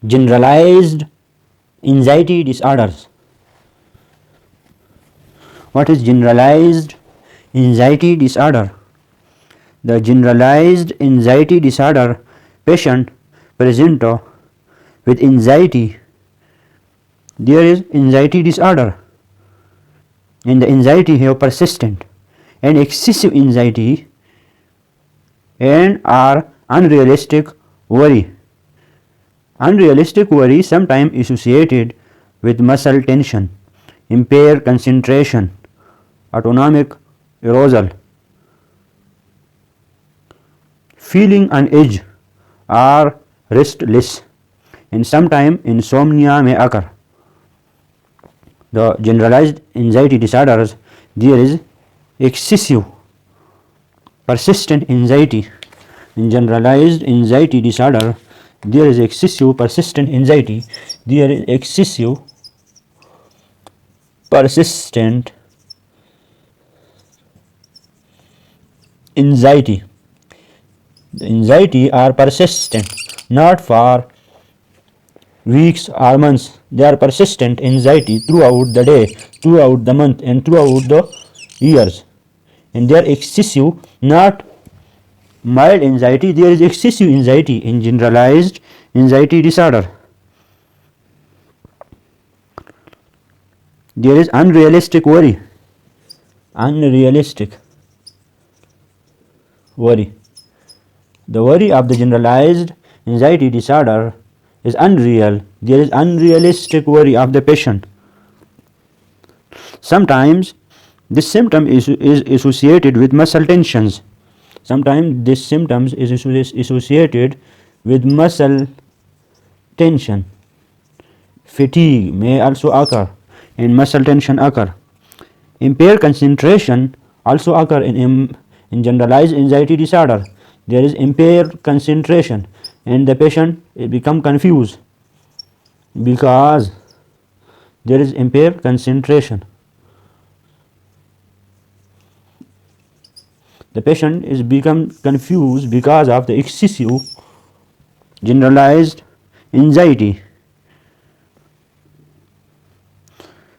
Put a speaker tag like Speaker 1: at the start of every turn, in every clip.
Speaker 1: Generalized anxiety disorders. What is generalized anxiety disorder? The generalized anxiety disorder patient present with anxiety. There is anxiety disorder, and the anxiety have persistent and excessive anxiety and are unrealistic worry. Unrealistic worry sometimes associated with muscle tension, impaired concentration, autonomic arousal, feeling on edge or restless, and sometimes insomnia may occur. The generalized anxiety disorders, there is excessive persistent anxiety. In generalized anxiety disorder, there is excessive persistent anxiety. There is excessive persistent anxiety. The anxiety are persistent, not for weeks or months. They are persistent anxiety throughout the day, throughout the month, and throughout the years. And they are excessive, not mild anxiety. There is excessive anxiety in generalized anxiety disorder. There is unrealistic worry. Unrealistic worry. The worry of the generalized anxiety disorder is unreal. There is unrealistic worry of the patient. Sometimes this symptom is associated with muscle tensions. Sometimes this symptom is associated with muscle tension. Fatigue may also occur and muscle tension occur. Impaired concentration also occur in generalized anxiety disorder. There is impaired concentration and the patient become confused because there is impaired concentration. The patient is become confused because of the excessive generalized anxiety.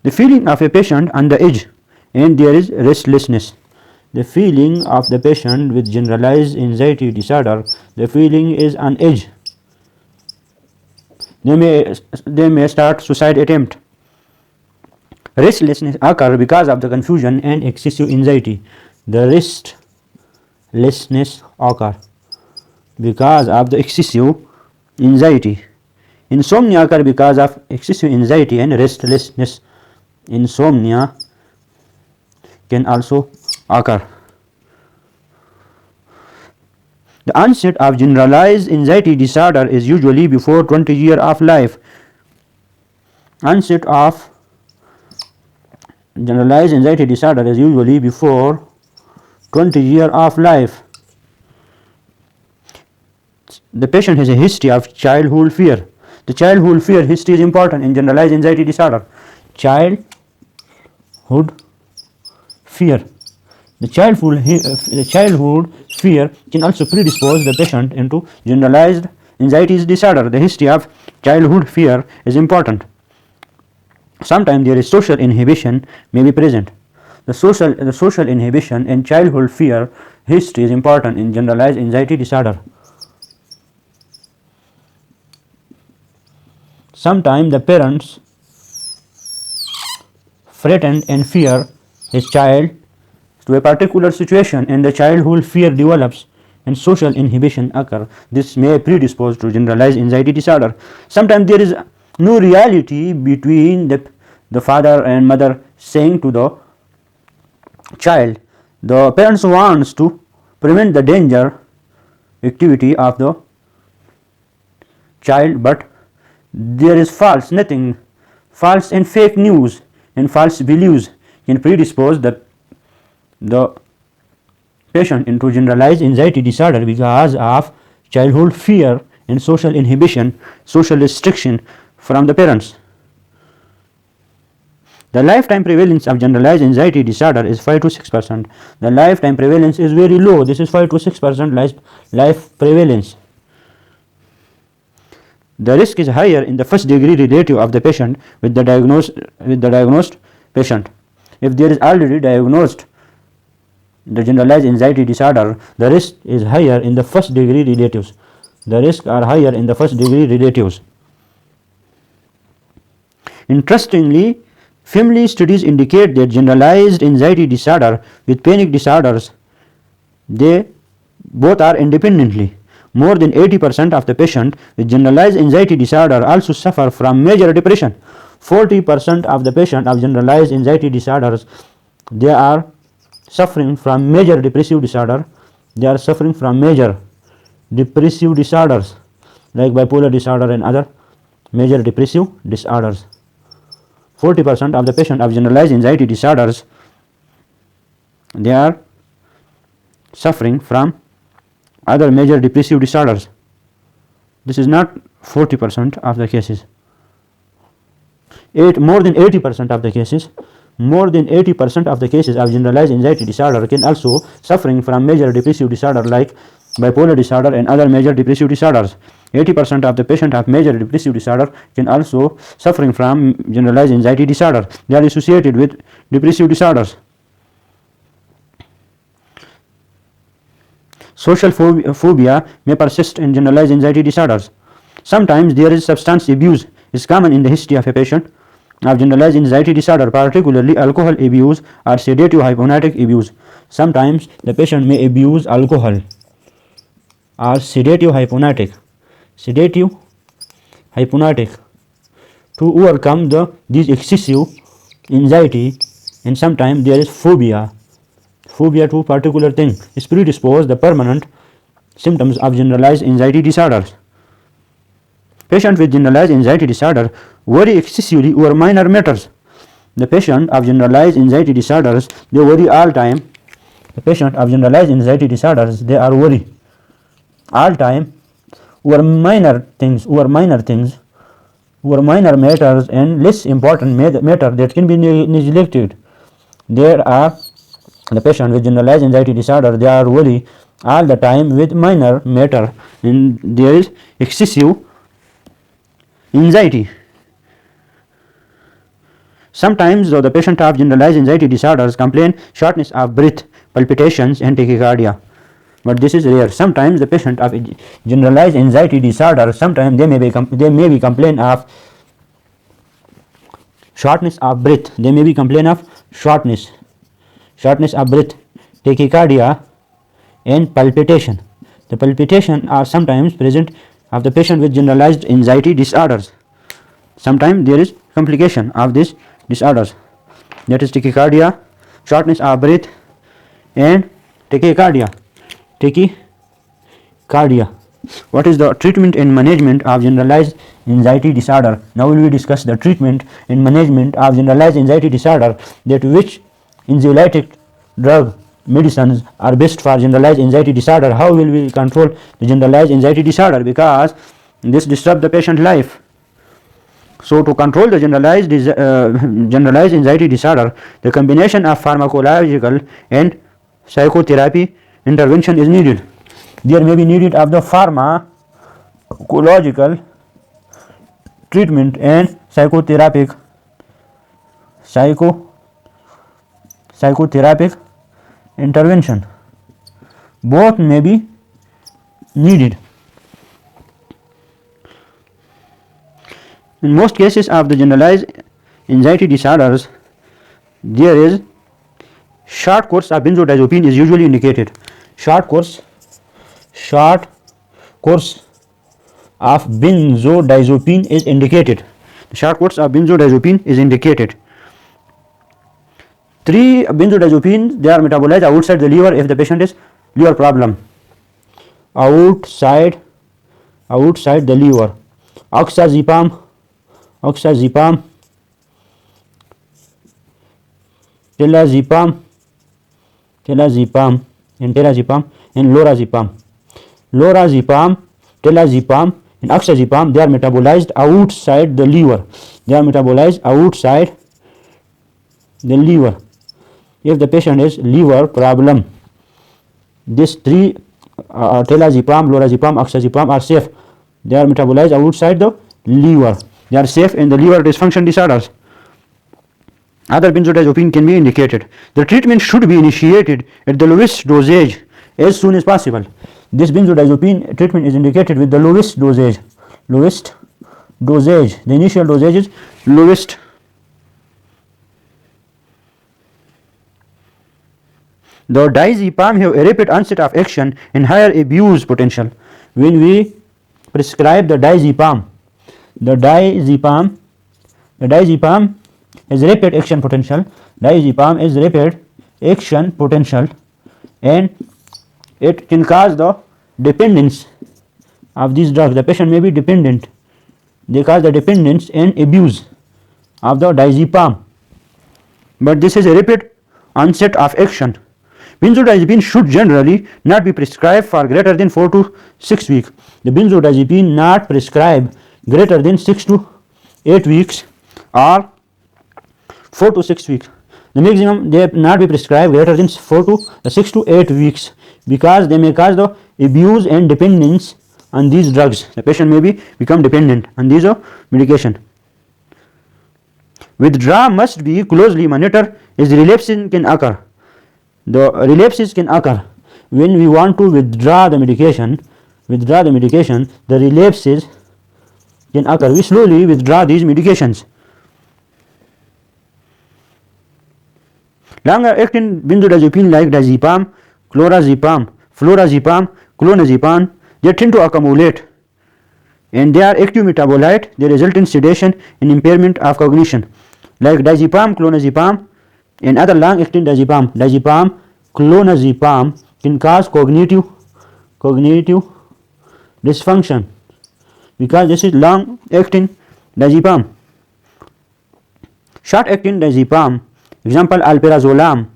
Speaker 1: The feeling of a patient on the edge, and there is restlessness. The feeling of the patient with generalized anxiety disorder, the feeling is on edge. They may start suicide attempt. Restlessness occur because of the confusion and excessive anxiety. The restlessness occur because of the excessive anxiety. Insomnia occur because of excessive anxiety and restlessness. Insomnia can also occur. The onset of generalized anxiety disorder is usually before 20 years of life. Onset of generalized anxiety disorder is usually before 20 years of life. The patient has a history of childhood fear. The childhood fear history is important in generalized anxiety disorder. Childhood fear. The childhood fear can also predispose the patient into generalized anxiety disorder. The history of childhood fear is important. Sometimes there is social inhibition may be present. The social inhibition and childhood fear history is important in generalized anxiety disorder. Sometimes the parents threaten and fear his child to a particular situation and the childhood fear develops and social inhibition occur. This may predispose to generalized anxiety disorder. Sometimes there is no reality between the father and mother saying to the child. The parents wants to prevent the danger activity of the child, but there is false and fake news and false beliefs can predispose the patient into generalized anxiety disorder because of childhood fear and social inhibition, social restriction from the parents. The lifetime prevalence of generalized anxiety disorder is 5 to 6%. The lifetime prevalence is very low. This is 5 to 6% life prevalence. The risk is higher in the first degree relative of the patient with the diagnosed patient. If there is already diagnosed the generalized anxiety disorder, the risk is higher in the first degree relatives. The risks are higher in the first degree relatives. Interestingly, family studies indicate that generalized anxiety disorder with panic disorders, they both are independently. More than 80% of the patients with generalized anxiety disorder also suffer from major depression. 40% of the patients of generalized anxiety disorders, they are suffering from major depressive disorder. They are suffering from major depressive disorders like bipolar disorder and other major depressive disorders. 40% of the patients of generalized anxiety disorders, they are suffering from other major depressive disorders. This is not 40% of the cases. More than 80% of the cases, more than 80% of the cases of generalized anxiety disorder can also suffering from major depressive disorder like bipolar disorder and other major depressive disorders. 80% of the patients of major depressive disorder can also suffering from generalized anxiety disorder. They are associated with depressive disorders. Social phobia may persist in generalized anxiety disorders. Sometimes there is substance abuse is common in the history of a patient of generalized anxiety disorder, particularly alcohol abuse or sedative hypnotic abuse. Sometimes the patient may abuse alcohol or sedative hypnotic to overcome this excessive anxiety, and sometimes there is phobia to particular thing is predispose the permanent symptoms of generalized anxiety disorders. Patients with generalized anxiety disorder worry excessively over minor matters. The patient of generalized anxiety disorders, they worry all time. The patient of generalized anxiety disorders, they are worry all time over minor things, over minor matters and less important matter that can be neglected. There are the patient with generalized anxiety disorder, they are worry all the time with minor matter and there is excessive anxiety. Sometimes though the patient of generalized anxiety disorders complain shortness of breath, palpitations and tachycardia, but this is rare. Sometimes the patient of generalized anxiety disorder, sometimes they may be complain of shortness of breath. They may be complain of shortness of breath, tachycardia and palpitation. The palpitation are sometimes present of the patient with generalized anxiety disorders. Sometimes there is complication of these disorders, that is tachycardia, shortness of breath and tachycardia. What is the treatment and management of generalized anxiety disorder? Now we will discuss the treatment and management of generalized anxiety disorder, that which anxiolytic drug medicines are best for generalized anxiety disorder. How will we control the generalized anxiety disorder, because this disturbs the patient life. So to control the generalized anxiety disorder, the combination of pharmacological and psychotherapy intervention is needed. There may be needed of the pharmacological treatment and psychotherapeutic intervention. Both may be needed. In most cases of the generalized anxiety disorders, there is short course of benzodiazepine is usually indicated. Short course of benzodiazepine is indicated. Short course of benzodiazepine is indicated. 3 benzodiazepines, they are metabolized outside the liver if the patient is liver problem. Outside the liver. Oxazepam, telazepam and lorazepam, telazepam and oxazepam, they are metabolized outside the liver. If the patient has liver problem, these 3 telazepam, lorazepam, oxazepam are safe They are metabolized outside the liver. They are safe in the liver dysfunction disorders. Other benzodiazepine can be indicated. The treatment should be initiated at the lowest dosage as soon as possible. This benzodiazepine treatment is indicated with the lowest dosage. Lowest dosage. The initial dosage is lowest. The diazepam have a rapid onset of action and higher abuse potential. When we prescribe the diazepam has rapid action potential. Diazepam is rapid action potential, and it can cause the dependence of these drugs. The patient may be dependent. They cause the dependence and abuse of the diazepam. But this is a rapid onset of action. Benzodiazepine should generally not be prescribed for greater than 4 to 6 weeks. The benzodiazepine not prescribed greater than 6 to 8 weeks or 4 to 6 weeks. The maximum they not be prescribed greater than 4 to 6 to 8 weeks, because they may cause the abuse and dependence on these drugs. The patient may become dependent on these medication. Withdrawal must be closely monitored as relapses can occur. The relapses can occur when we want to withdraw the medication. The relapses can occur. We slowly withdraw these medications. Longer acting benzodiazepine like diazepam, florazepam, clonazepam, they tend to accumulate, and they are active metabolite. They result in sedation and impairment of cognition. Like diazepam, clonazepam, and other long-acting diazepam, clonazepam can cause cognitive dysfunction, because this is long-acting diazepam. Short-acting diazepam, example alprazolam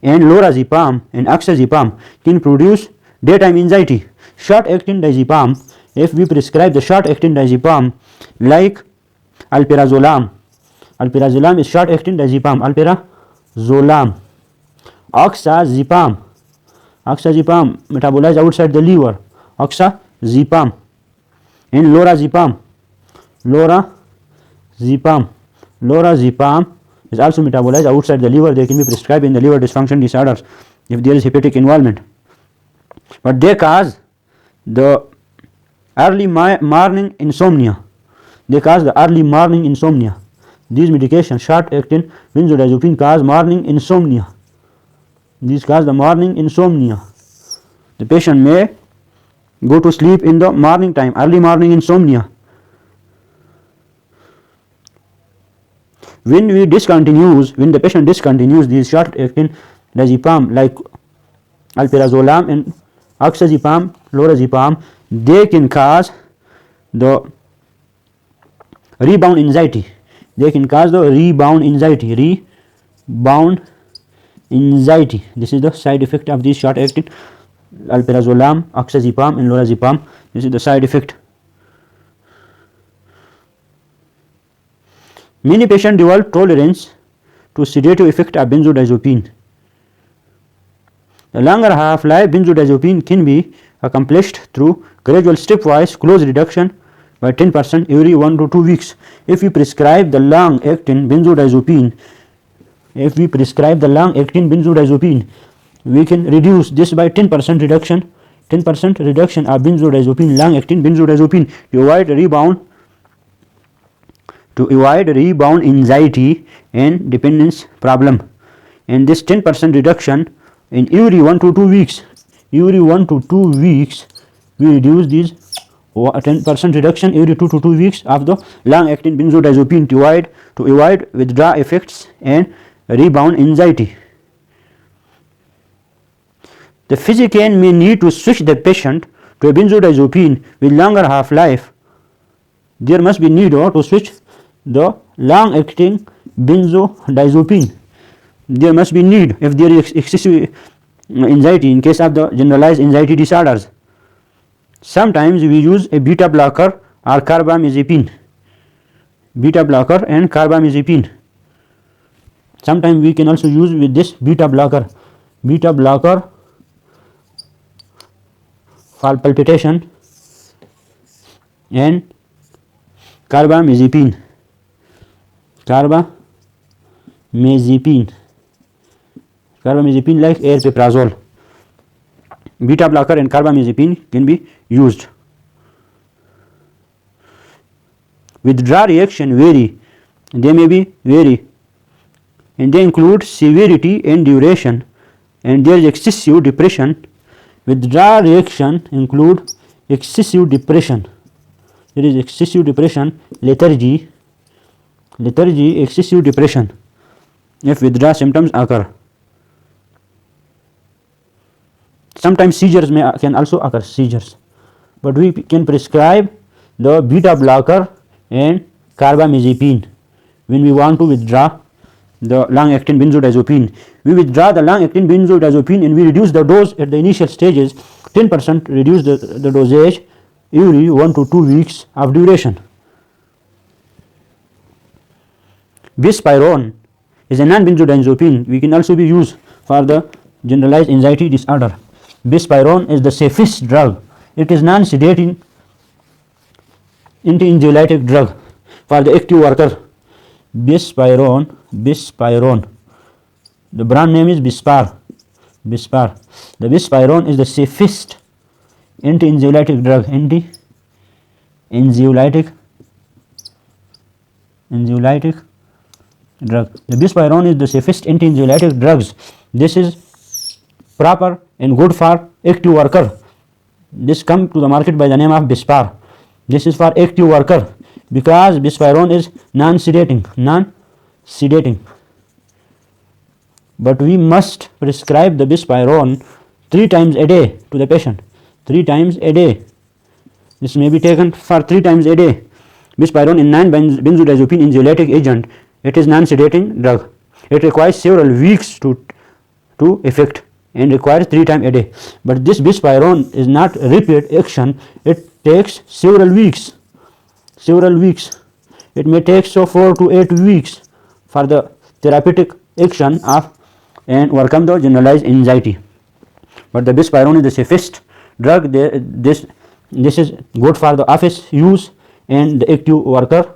Speaker 1: and lorazepam and oxazepam, can produce daytime anxiety. Short-acting diazepam, if we prescribe the short-acting diazepam like alprazolam is short-acting diazepam, alprazolam. Oxazepam metabolized outside the liver, oxazepam. And lorazepam is also metabolized outside the liver. They can be prescribed in the liver dysfunction disorders if there is hepatic involvement, but they cause the early morning insomnia. These medications, short-acting benzodiazepine, cause morning insomnia. The patient may go to sleep in the morning time, early morning insomnia. When the patient discontinues these short-acting diazepam like alprazolam and oxazepam, lorazepam, they can cause the rebound anxiety. This is the side effect of these short-acting alprazolam, oxazepam, and lorazepam. This is the side effect. Many patients develop tolerance to sedative effect of benzodiazepine. The longer half-life benzodiazepine can be accomplished through gradual stepwise close reduction by 10% every 1 to 2 weeks. If we prescribe the long-acting benzodiazepine, we can reduce this by 10% reduction of benzodiazepine, long-acting benzodiazepine, to avoid rebound anxiety and dependence problem. And this 10% reduction in every 1 to 2 weeks, we reduce these 10% reduction every 2 to 2 weeks of the long-acting benzodiazepine to avoid withdrawal effects and rebound anxiety. The physician may need to switch the patient to a benzodiazepine with longer half-life. There must be need to switch the long-acting benzodiazepine. There must be need if there is excessive anxiety in case of the generalized anxiety disorders. Sometimes we use a beta blocker or carbamazepine. Sometimes we can also use with this beta blocker for palpitation. and carbamazepine. Carbamazepine like aripiprazole. Beta blocker and carbamazepine can be used. Withdrawal reaction vary. They may be vary, and they include severity and duration, and there is excessive depression. Withdrawal reaction include excessive depression. There is excessive depression, lethargy, excessive depression if withdrawal symptoms occur. Sometimes seizures can also occur, seizures, but we can prescribe the beta blocker and carbamazepine when we want to withdraw the long-acting benzodiazepine. We withdraw the long-acting benzodiazepine and we reduce the dose at the initial stages, 10% reduce the dosage every 1 to 2 weeks of duration. Bispirone is a non-benzodiazepine. We can also be used for the generalized anxiety disorder. Bispirone is the safest drug. It is non-sedating anti-anxiolytic drug for the active worker. Bispirone. The brand name is Bispar. The Bispirone is the safest anti-anxiolytic drug. Anxiolytic drug. The Bispirone is the safest anti-anxiolytic drugs. This is proper and good for active worker. This come to the market by the name of Bispar. This is for active worker because Bispirone is non-sedating. But we must prescribe the Bispirone 3 times a day to the patient. 3 times a day. This may be taken for 3 times a day. Bispirone is non-benzodiazepine anxiolytic agent. It is non-sedating drug. It requires several weeks to effect and requires 3 times a day. But this Bispirone is not repeat action. It takes several weeks. It may take 4 to 8 weeks for the therapeutic action of and overcome the generalized anxiety. But the Bispirone is the safest drug. This is good for the office use and the active worker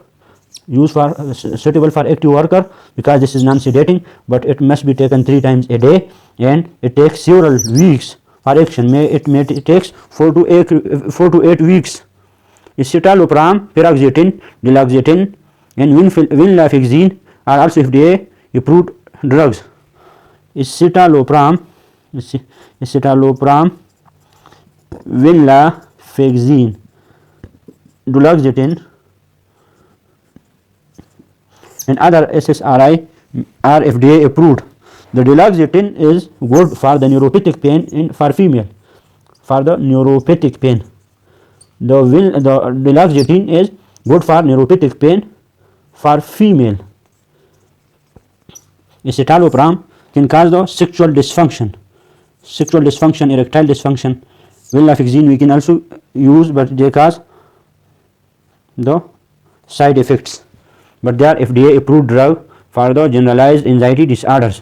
Speaker 1: use, for suitable for active worker because this is non-sedating, but it must be taken 3 times a day and it takes several weeks for action. It takes 4 to 8 weeks. Escitalopram, paroxetine, duloxetine and venlafaxine are also FDA approved drugs. Escitalopram, venlafaxine, duloxetine and other SSRI are FDA approved. The duloxetine is good for the neuropathic pain and for female. For the neuropathic pain, the duloxetine is good for neuropathic pain for female. Escitalopram can cause the sexual dysfunction, erectile dysfunction. Venlafaxine we can also use, but they cause the side effects. But they are FDA approved drug for the generalized anxiety disorders.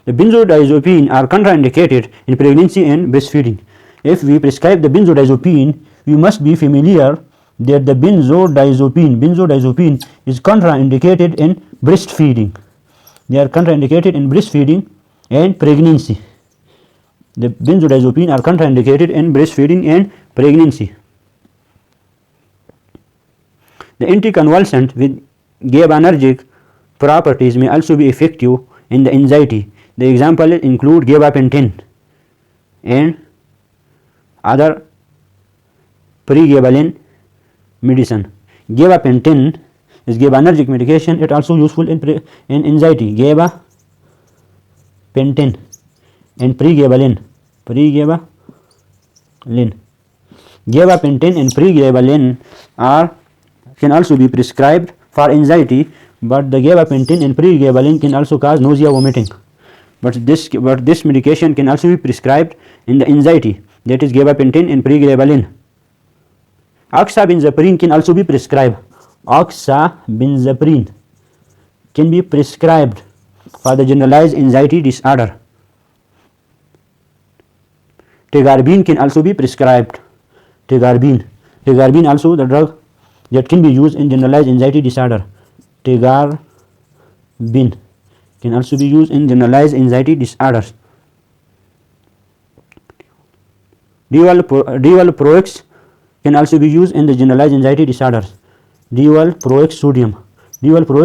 Speaker 1: The benzodiazepine are contraindicated in pregnancy and breastfeeding. If we prescribe the benzodiazepine, we must be familiar that the benzodiazepine is contraindicated in breastfeeding. They are contraindicated in breastfeeding and pregnancy. The benzodiazepine are contraindicated in breastfeeding and pregnancy. The anticonvulsant with GABAergic properties may also be effective in the anxiety. The example include gabapentin and other pregabalin medicine. Gabapentin is GABAergic medication. It also useful in anxiety. Gabapentin and pregabalin. Gabapentin and pregabalin can also be prescribed for anxiety, but the gabapentin and pregabalin can also cause nausea, vomiting. But this medication can also be prescribed in the anxiety, that is gabapentin and pregabalin. Oxabenzaprine can also be prescribed. Oxabenzaprine can be prescribed for the generalized anxiety disorder. Tegarbine can also be prescribed. Tegarbine Tegarbin also the drug that can be used in generalized anxiety disorder. Tegarbin can also be used in generalized anxiety disorders. Devalproex can also be used in the generalized anxiety disorders. Devalproex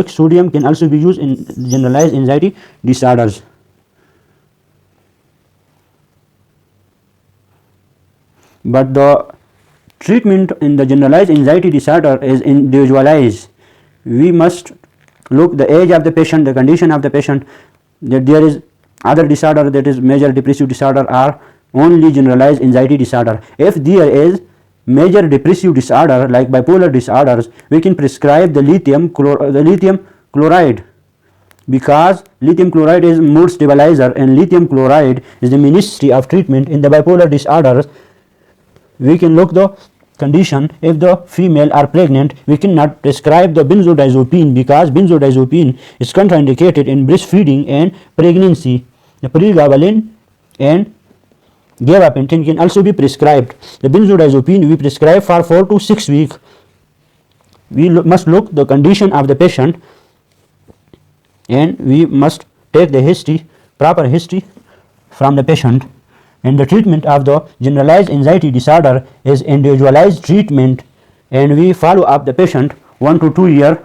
Speaker 1: sodium can also be used in generalized anxiety disorders. But the treatment in the generalized anxiety disorder is individualized. We must look the age of the patient, the condition of the patient, that there is other disorder, that is major depressive disorder or only generalized anxiety disorder. If there is major depressive disorder like bipolar disorders, we can prescribe the lithium chloride, because lithium chloride is mood stabilizer and lithium chloride is the ministry of treatment in the bipolar disorders. We can look the condition. If the female are pregnant, we cannot prescribe the benzodiazepine because benzodiazepine is contraindicated in breastfeeding and pregnancy. The pregabalin and gabapentin can also be prescribed. The benzodiazepine we prescribe for 4 to 6 weeks. We must look the condition of the patient and we must take the proper history from the patient. And the treatment of the generalized anxiety disorder is individualized treatment, and we follow up the patient 1 to 2 years